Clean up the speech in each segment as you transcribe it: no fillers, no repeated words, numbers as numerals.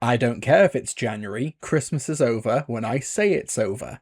I don't care if it's January, Christmas is over when I say it's over.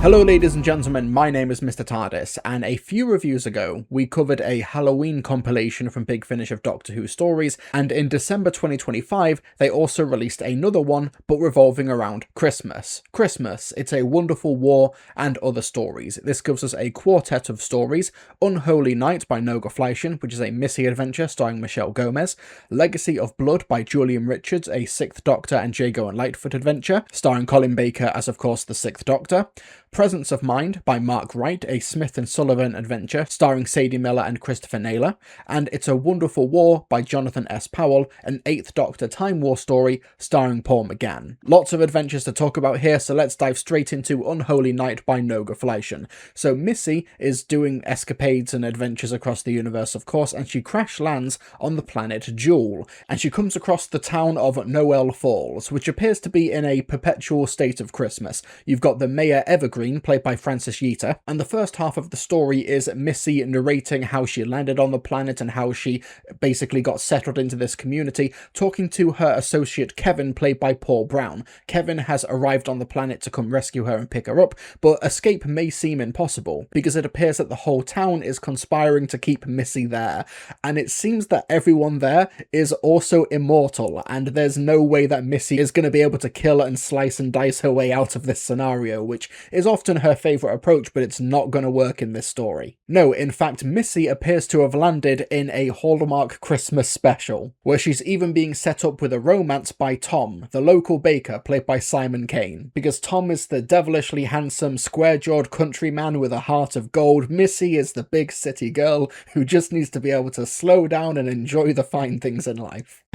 Hello ladies and gentlemen, my name is Mr. TARDIS, and a few reviews ago we covered a Halloween compilation from Big Finish of Doctor Who stories, and in December 2025 they also released another one, but revolving around Christmas. Christmas, It's a Wonderful War, and other stories. This gives us a quartet of stories: Unholy Night by Noga Fleischman, which is a Missy adventure starring Michelle Gomez; Legacy of Blood by Julian Richards, a 6th Doctor and Jago and Lightfoot adventure, starring Colin Baker as of course the 6th Doctor; Presence of Mind by Mark Wright, a Smith and Sullivan adventure starring Sadie Miller and Christopher Naylor; and It's a Wonderful War by Jonathan S. Powell, an 8th Doctor Time War story starring Paul McGann. Lots of adventures to talk about here, so let's dive straight into Unholy Night by Noga Fleischman. So Missy is doing escapades and adventures across the universe, of course, and she crash lands on the planet Jewel, and she comes across the town of Noel Falls, which appears to be in a perpetual state of Christmas. You've got the Mayor Evergreen, played by Frances Yeater, and the first half of the story is Missy narrating how she landed on the planet and how she basically got settled into this community, talking to her associate Kevin, played by Paul Brown. Kevin has arrived on the planet to come rescue her and pick her up, but escape may seem impossible, because it appears that the whole town is conspiring to keep Missy there, and it seems that everyone there is also immortal, and there's no way that Missy is going to be able to kill and slice and dice her way out of this scenario, which is often her favourite approach, but it's not going to work in this story. No, in fact, Missy appears to have landed in a Hallmark Christmas special, where she's even being set up with a romance by Tom, the local baker, played by Simon Kane. Because Tom is the devilishly handsome, square-jawed countryman with a heart of gold, Missy is the big city girl who just needs to be able to slow down and enjoy the fine things in life.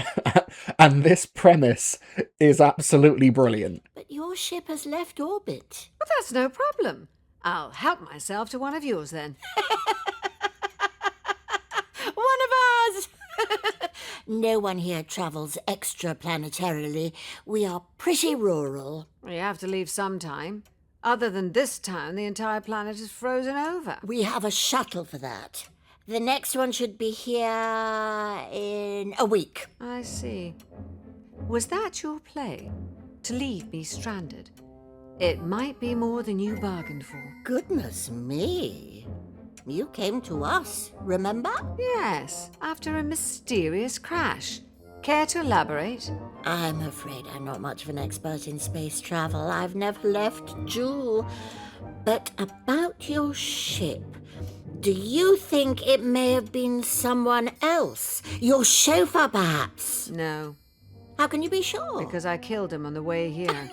And this premise is absolutely brilliant. But your ship has left orbit. Well, that's no problem. I'll help myself to one of yours then. One of ours! No one here travels extraplanetarily. We are pretty rural. You have to leave sometime. Other than this town, the entire planet is frozen over. We have a shuttle for that. The next one should be here in a week. I see. Was that your play? To leave me stranded? It might be more than you bargained for. Goodness me. You came to us, remember? Yes, after a mysterious crash. Care to elaborate? I'm afraid I'm not much of an expert in space travel. I've never left Jewel. But about your ship, do you think it may have been someone else? Your chauffeur, perhaps? No, How can you be sure? because I killed him on the way here.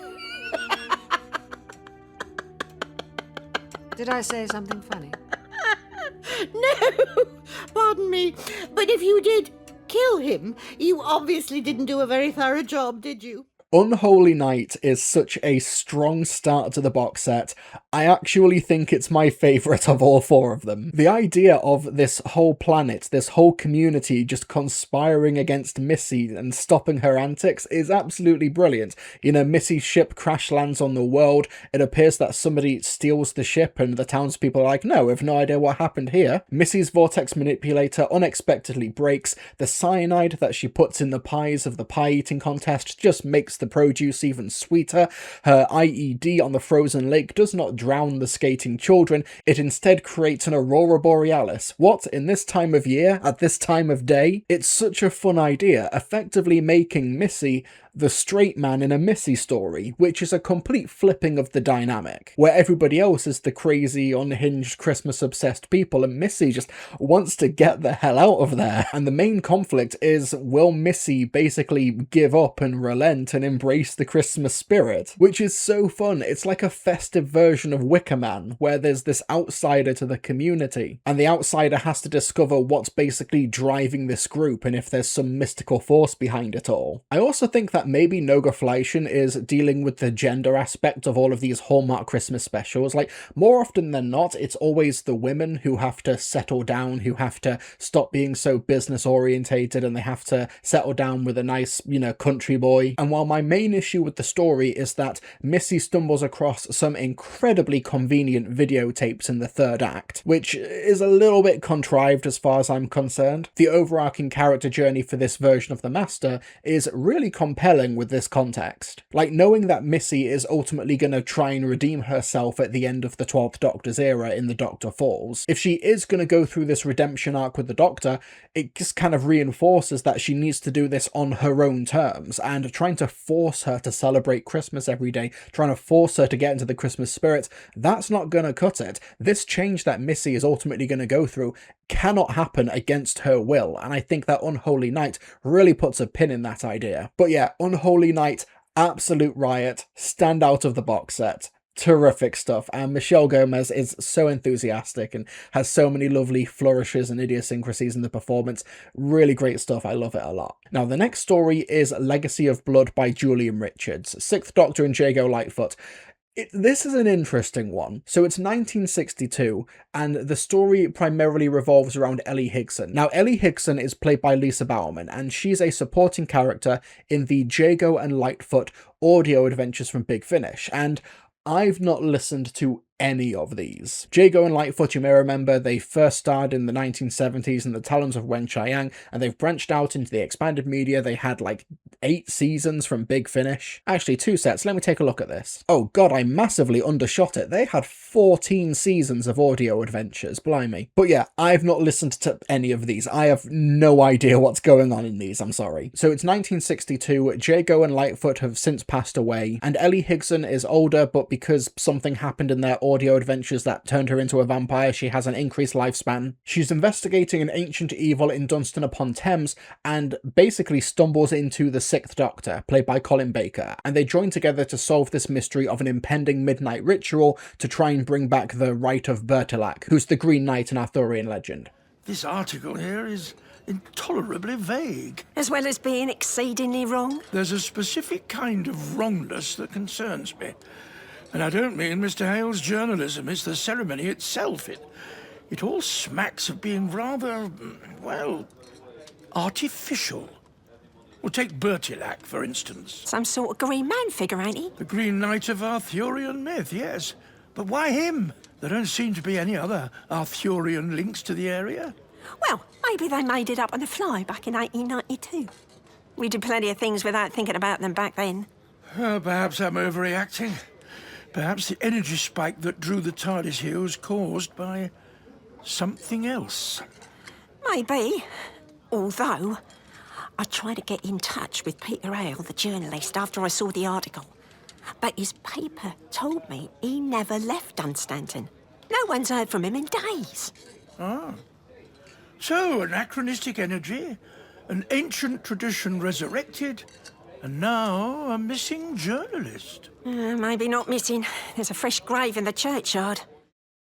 Did I say something funny? No, pardon me. But if you did kill him, you obviously didn't do a very thorough job, did you? Unholy Night is such a strong start to the box set. I actually think it's my favourite of all 4 of them. The idea of this whole planet, this whole community just conspiring against Missy and stopping her antics is absolutely brilliant. You know, Missy's ship crash lands on the world, it appears that somebody steals the ship and the townspeople are like, no, we've no idea what happened here. Missy's vortex manipulator unexpectedly breaks, the cyanide that she puts in the pies of the pie eating contest just makes the produce even sweeter. Her IED on the frozen lake does not drown the skating children, it instead creates an aurora borealis. What, in this time of year, at this time of day? It's such a fun idea, effectively making Missy the straight man in a Missy story, which is a complete flipping of the dynamic, where everybody else is the crazy, unhinged, Christmas-obsessed people, and Missy just wants to get the hell out of there. And the main conflict is, will Missy basically give up and relent and embrace the Christmas spirit? Which is so fun. It's like a festive version of Wicker Man, where there's this outsider to the community, and the outsider has to discover what's basically driving this group and if there's some mystical force behind it all. I also think that that maybe Noga Fleischman is dealing with the gender aspect of all of these Hallmark Christmas specials. Like, more often than not, it's always the women who have to settle down, who have to stop being so business orientated, and they have to settle down with a nice, country boy. And while my main issue with the story is that Missy stumbles across some incredibly convenient videotapes in the third act, which is a little bit contrived as far as I'm concerned, the overarching character journey for this version of the Master is really compelling with this context. Like, knowing that Missy is ultimately going to try and redeem herself at the end of the 12th Doctor's era in The Doctor Falls. If she is going to go through this redemption arc with the Doctor, it just kind of reinforces that she needs to do this on her own terms, and trying to force her to celebrate Christmas every day, trying to force her to get into the Christmas spirit, that's not going to cut it. This change that Missy is ultimately going to go through cannot happen against her will, and I think that Unholy Night really puts a pin in that idea. But yeah, Unholy Night, absolute riot, stand out of the box set. Terrific stuff, and Michelle Gomez is so enthusiastic and has so many lovely flourishes and idiosyncrasies in the performance. Really great stuff, I love it a lot. Now, the next story is Legacy of Blood by Julian Richards, 6th Doctor and Jago Lightfoot. This is an interesting one. So it's 1962, and the story primarily revolves around Ellie Higson. Now, Ellie Higson is played by Lisa Bowerman, and she's a supporting character in the Jago and Lightfoot audio adventures from Big Finish, and I've not listened to any of these. Jago and Lightfoot, you may remember, they first starred in the 1970s in the Talons of Wen Chiang, and they've branched out into the expanded media. They had like 8 seasons from Big Finish. Actually, 2 sets. Let me take a look at this. Oh god, I massively undershot it. They had 14 seasons of audio adventures, blimey. But yeah, I've not listened to any of these. I have no idea what's going on in these, I'm sorry. So it's 1962, Jago and Lightfoot have since passed away, and Ellie Higson is older, but because something happened in their audio adventures that turned her into a vampire, she has an increased lifespan. She's investigating an ancient evil in Dunstan-upon-Thames and basically stumbles into the 6th Doctor, played by Colin Baker, and they join together to solve this mystery of an impending midnight ritual to try and bring back the Rite of Bertilac, who's the Green Knight in Arthurian legend. This article here is intolerably vague. As well as being exceedingly wrong? There's a specific kind of wrongness that concerns me. And I don't mean Mr. Hale's journalism, it's the ceremony itself. It all smacks of being rather, well, artificial. Well, take Bertilac, for instance. Some sort of green man figure, ain't he? The Green Knight of Arthurian myth, yes. But why him? There don't seem to be any other Arthurian links to the area. Well, maybe they made it up on the fly back in 1892. We did plenty of things without thinking about them back then. Perhaps I'm overreacting. Perhaps the energy spike that drew the TARDIS here was caused by something else. Maybe. Although, I tried to get in touch with Peter Hale, the journalist, after I saw the article. But his paper told me he never left Dunstanton. No one's heard from him in days. Ah. So, anachronistic energy, an ancient tradition resurrected, and now a missing journalist. Maybe not missing. There's a fresh grave in the churchyard.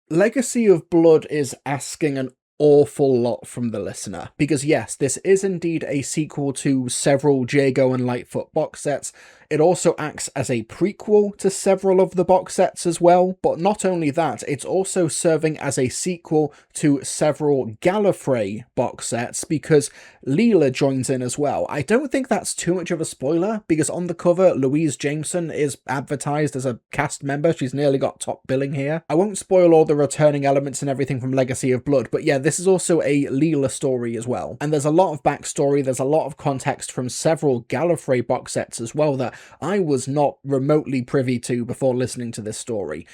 Legacy of Blood is asking an awful lot from the listener, because yes, this is indeed a sequel to several Jago and Lightfoot box sets. It also acts as a prequel to several of the box sets as well, but not only that, it's also serving as a sequel to several Gallifrey box sets, because Leela joins in as well. I don't think that's too much of a spoiler, because on the cover, Louise Jameson is advertised as a cast member. She's nearly got top billing here. I won't spoil all the returning elements and everything from Legacy of Blood, but yeah, this is also a Leela story as well. And there's a lot of backstory, there's a lot of context from several Gallifrey box sets as well that I was not remotely privy to before listening to this story.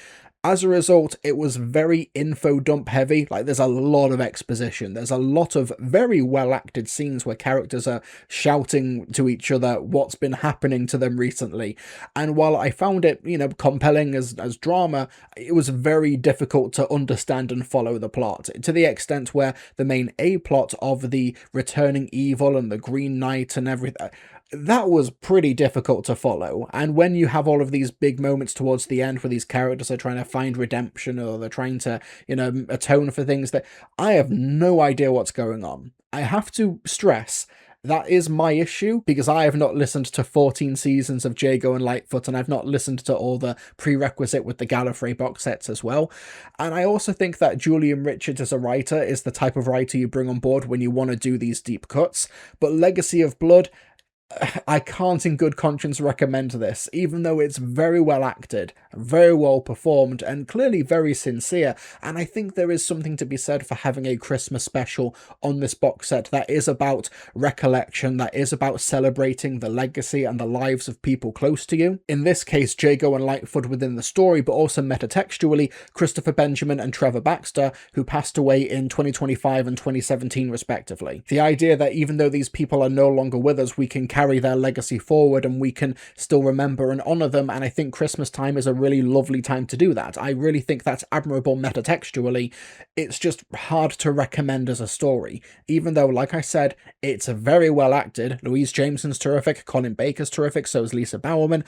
As a result, it was very info dump heavy. Like, there's a lot of exposition. There's a lot of very well acted scenes where characters are shouting to each other what's been happening to them recently. And while I found it, compelling as drama, it was very difficult to understand and follow the plot, to the extent where the main A-plot of the returning evil and the Green Knight and everything, that was pretty difficult to follow. And when you have all of these big moments towards the end where these characters are trying to find redemption, or they're trying to, atone for things, that I have no idea what's going on. I have to stress, That is my issue, because I have not listened to 14 seasons of Jago and Lightfoot, and I've not listened to all the prerequisite with the Gallifrey box sets as well. And I also think that Julian Richards as a writer is the type of writer you bring on board when you want to do these deep cuts. But Legacy of Blood, I can't in good conscience recommend this, even though it's very well acted, very well performed, and clearly very sincere. And I think there is something to be said for having a Christmas special on this box set that is about recollection, that is about celebrating the legacy and the lives of people close to you. In this case, Jago and Lightfoot within the story, but also metatextually, Christopher Benjamin and Trevor Baxter, who passed away in 2025 and 2017 respectively. The idea that even though these people are no longer with us, we can carry their legacy forward and we can still remember and honour them, and I think Christmas time is a really lovely time to do that. I really think that's admirable metatextually. It's just hard to recommend as a story, even though, like I said, it's very well acted. Louise Jameson's terrific, Colin Baker's terrific, so is Lisa Bowerman.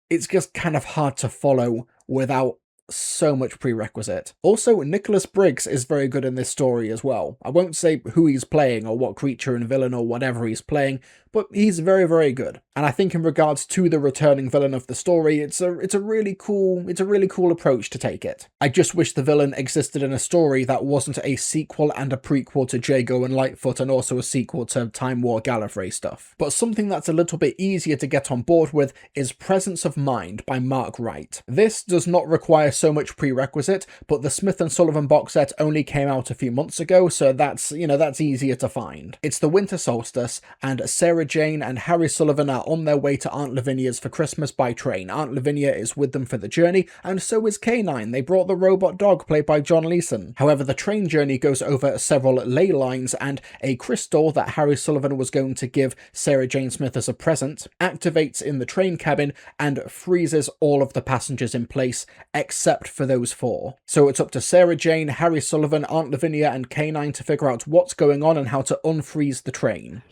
It's just kind of hard to follow without so much prerequisite. Also, Nicholas Briggs is very good in this story as well. I won't say who he's playing or what creature and villain or whatever he's playing, but he's very, very good. And I think in regards to the returning villain of the story, it's a really cool approach to take it. I just wish the villain existed in a story that wasn't a sequel and a prequel to Jago and Lightfoot and also a sequel to Time War Gallifrey stuff. But something that's a little bit easier to get on board with is Presence of Mind by Mark Wright. This does not require so much prerequisite, but the Smith & Sullivan box set only came out a few months ago, so that's easier to find. It's the winter solstice, and Sarah Jane and Harry Sullivan are on their way to Aunt Lavinia's for Christmas by train. Aunt Lavinia is with them for the journey, and so is K9. They brought the robot dog played by John Leeson. However, the train journey goes over several ley lines, and a crystal that Harry Sullivan was going to give Sarah Jane Smith as a present activates in the train cabin and freezes all of the passengers in place, except for those four. So it's up to Sarah Jane, Harry Sullivan, Aunt Lavinia, and K9 to figure out what's going on and how to unfreeze the train.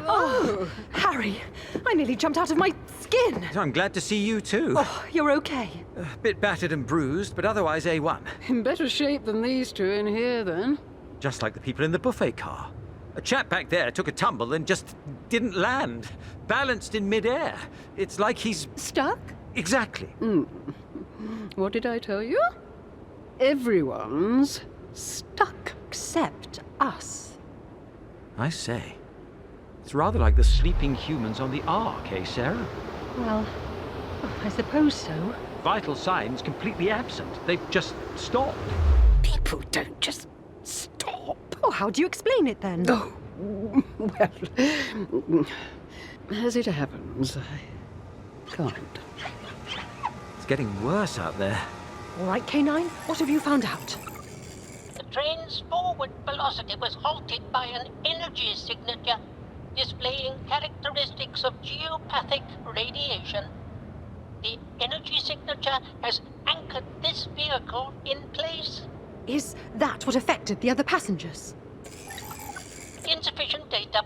Oh, Harry, I nearly jumped out of my skin. I'm glad to see you too. Oh, you're okay. A bit battered and bruised, but otherwise A1. In better shape than these two in here, then. Just like the people in the buffet car. A chap back there took a tumble and just didn't land. Balanced in midair. It's like he's... Stuck? Exactly. What did I tell you? Everyone's stuck. Except us. I say. It's rather like the sleeping humans on the Ark, eh, Sarah? Well, I suppose so. Vital signs completely absent. They've just stopped. People don't just stop. Oh, how do you explain it then? Oh, well, as it happens, I can't. It's getting worse out there. All right, K9, what have you found out? The train's forward velocity was halted by an energy signature displaying characteristics of geopathic radiation. The energy signature has anchored this vehicle in place. Is that what affected the other passengers? Insufficient data.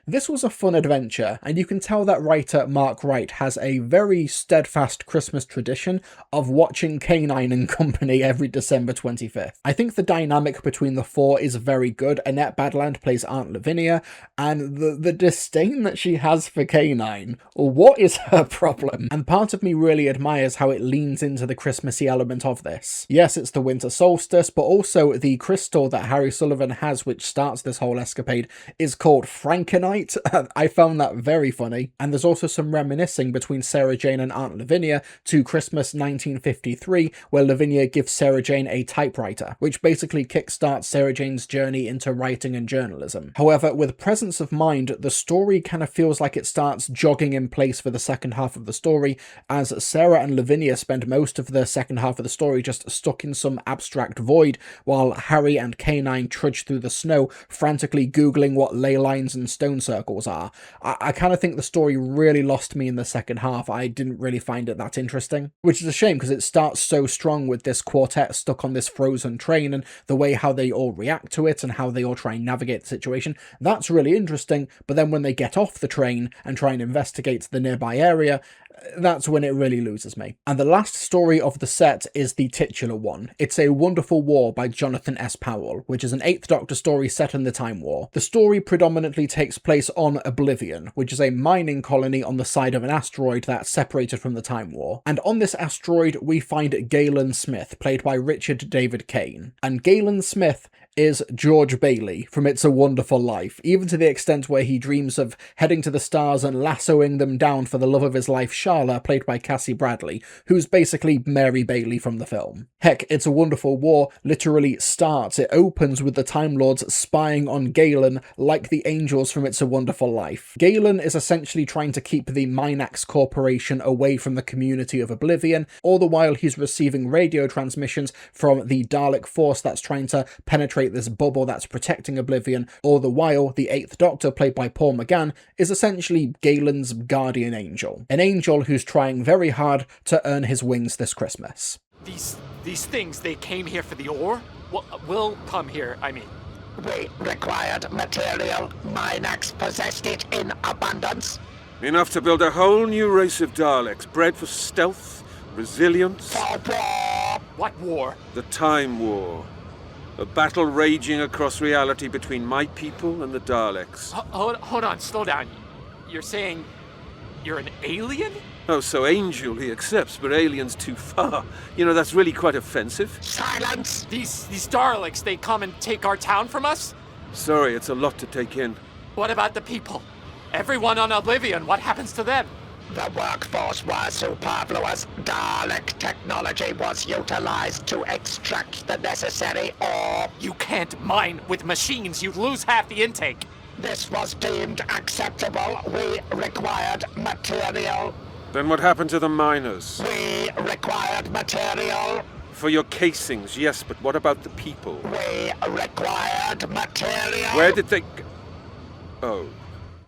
This was a fun adventure, and you can tell that writer Mark Wright has a very steadfast Christmas tradition of watching K9 and Company every December 25th. I think the dynamic between the four is very good. Annette Badland plays Aunt Lavinia, and the disdain that she has for K9, what is her problem? And part of me really admires how it leans into the Christmassy element of this. Yes, it's the winter solstice, but also the crystal that Harry Sullivan has, which starts this whole escapade, is called Frankenite. I found that very funny, and there's also some reminiscing between Sarah Jane and Aunt Lavinia to Christmas 1953, where Lavinia gives Sarah Jane a typewriter, which basically kickstarts Sarah Jane's journey into writing and journalism. However, with Presence of Mind, the story kind of feels like it starts jogging in place for the second half of the story, as Sarah and Lavinia spend most of the second half of the story just stuck in some abstract void, while Harry and K9 trudge through the snow, frantically googling what ley lines and stone circles are. I kind of think the story really lost me in the second half. I didn't really find it that interesting, which is a shame because it starts so strong with this quartet stuck on this frozen train and the way how they all react to it and how they all try and navigate the situation. That's really interesting, but then when they get off the train and try and investigate the nearby area, that's when it really loses me. And the last story of the set is the titular one. It's A Wonderful War by Jonathan S. Powell, which is an 8th Doctor story set in the Time War. The story predominantly takes place on Oblivion, which is a mining colony on the side of an asteroid that's separated from the Time War. And on this asteroid, we find Galen Smith, played by Richard David Kane. And Galen Smith is George Bailey from It's a Wonderful Life, even to the extent where he dreams of heading to the stars and lassoing them down for the love of his life, Sharla, played by Cassie Bradley, who's basically Mary Bailey from the film. Heck, It's a Wonderful War literally starts, it opens with the Time Lords spying on Galen like the angels from It's a Wonderful Life. Galen is essentially trying to keep the Minax Corporation away from the community of Oblivion, all the while he's receiving radio transmissions from the Dalek force that's trying to penetrate this bubble that's protecting Oblivion. All the while, the 8th Doctor, played by Paul McGann, is essentially Galen's guardian angel. An angel who's trying very hard to earn his wings this Christmas. These things, they came here for the ore? Will come here, I mean. We required material. Minax possessed it in abundance. Enough to build a whole new race of Daleks, bred for stealth, resilience. For war! What war? The Time War. A battle raging across reality between my people and the Daleks. Hold on, slow down. You're saying you're an alien? Oh, so angel he accepts, but alien's too far. You know, that's really quite offensive. Silence! These Daleks, they come and take our town from us? Sorry, it's a lot to take in. What about the people? Everyone on Oblivion, what happens to them? The workforce was superfluous. Dalek technology was utilized to extract the necessary ore. You can't mine with machines. You'd lose half the intake. This was deemed acceptable. We required material. Then what happened to the miners? We required material. For your casings, yes, but what about the people? We required material. Where did they... Oh.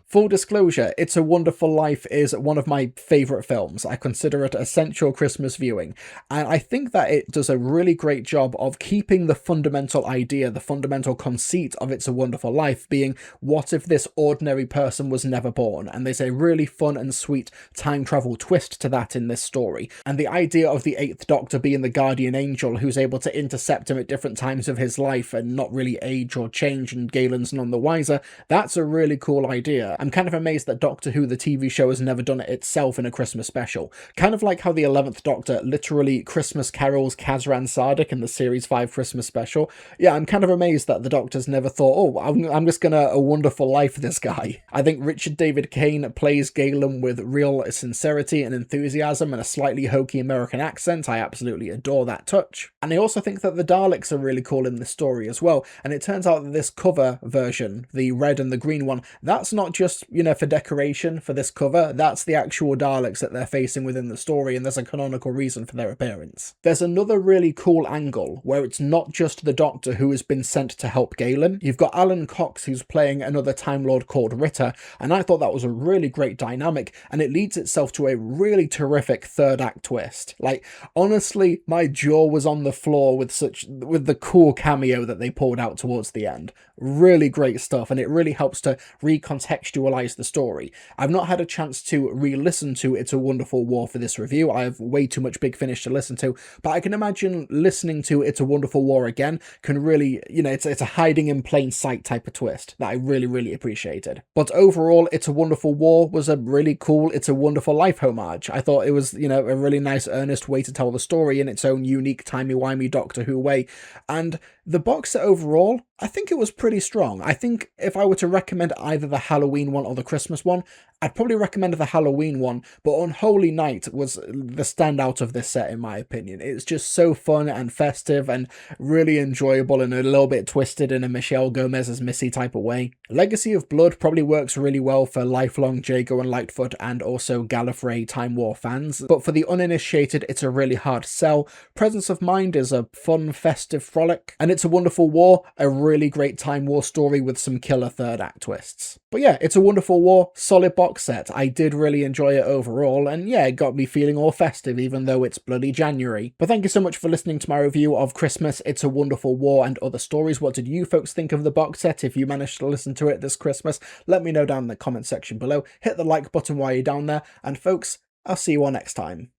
Full disclosure, It's a Wonderful Life is one of my favourite films. I consider it essential Christmas viewing, and I think that it does a really great job of keeping the fundamental idea, the fundamental conceit of It's a Wonderful Life being, what if this ordinary person was never born? And there's a really fun and sweet time travel twist to that in this story. And the idea of the 8th Doctor being the guardian angel who's able to intercept him at different times of his life and not really age or change, and Galen's none the wiser, that's a really cool idea. I'm kind of amazed that Doctor Who, the TV show, has never done it itself in a Christmas special. Kind of like how the 11th Doctor literally Christmas carols Kazran Sardik in the Series 5 Christmas special. Yeah, I'm kind of amazed that the Doctor's never thought, oh, I'm just gonna A Wonderful Life this guy. I think Richard David Kane plays Galen with real sincerity and enthusiasm and a slightly hokey American accent. I absolutely adore that touch. And I also think that the Daleks are really cool in this story as well. And it turns out that this cover version, the red and the green one, that's not just, you know, for decoration for this cover, that's the actual Daleks that they're facing within the story, and there's a canonical reason for their appearance. There's another really cool angle where it's not just the Doctor who has been sent to help Galen. You've got Alan Cox who's playing another Time Lord called Ritter, and I thought that was a really great dynamic, and it leads itself to a really terrific third act twist. Like, honestly, my jaw was on the floor with the cool cameo that they pulled out towards the end. Really great stuff, and it really helps to recontextualize the story. I've not had a chance to re-listen to It's a Wonderful War for this review. I have way too much Big Finish to listen to, but I can imagine listening to It's a Wonderful War again can really, you know, it's a hiding in plain sight type of twist that I really, really appreciated. But overall, It's a Wonderful War was a really cool It's a Wonderful Life homage. I thought it was, you know, a really nice, earnest way to tell the story in its own unique, timey-wimey Doctor Who way, and the box set overall, I think it was pretty strong. I think if I were to recommend either the Halloween one or the Christmas one, I'd probably recommend the Halloween one, but Unholy Night was the standout of this set in my opinion. It's just so fun and festive and really enjoyable and a little bit twisted in a Michelle Gomez as Missy type of way. Legacy of Blood probably works really well for lifelong Jago and Lightfoot and also Gallifrey Time War fans, but for the uninitiated it's a really hard sell. Presence of Mind is a fun, festive frolic, and and It's a Wonderful War, a really great Time War story with some killer third act twists. But yeah, It's a Wonderful War, solid box set. I did really enjoy it overall, and yeah, it got me feeling all festive even though it's bloody January. But thank you so much for listening to my review of Christmas, It's a Wonderful War and Other Stories. What did you folks think of the box set? If you managed to listen to it this Christmas, let me know down in the comment section below. Hit the like button while you're down there, and folks, I'll see you all next time.